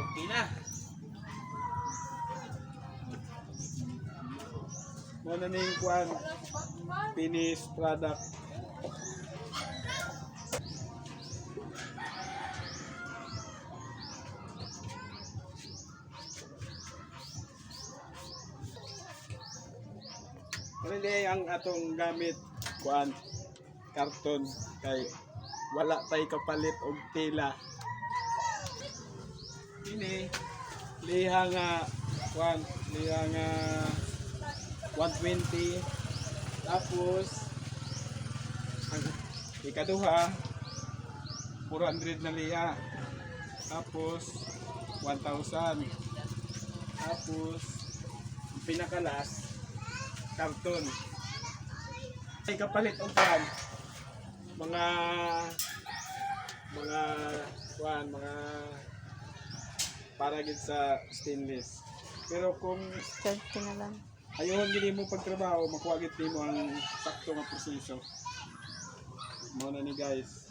Okay na. Muna na yung kuhan. Finished product. Hindi ang atong gamit kuan karton kay wala tay kapalit og tela. Ini liha nga kuan, liha nga 120 tapos ang ikaduha 400 na liha tapos 1,000 tapos ang pinakalas karton. Ay kapalit og kuan mga mga para gid sa stainless. Pero kung Swerte na lang. ayaw gid mo pagtrabaho, makuha gid nimo ang sakto nga proseso. Mo na ni guys.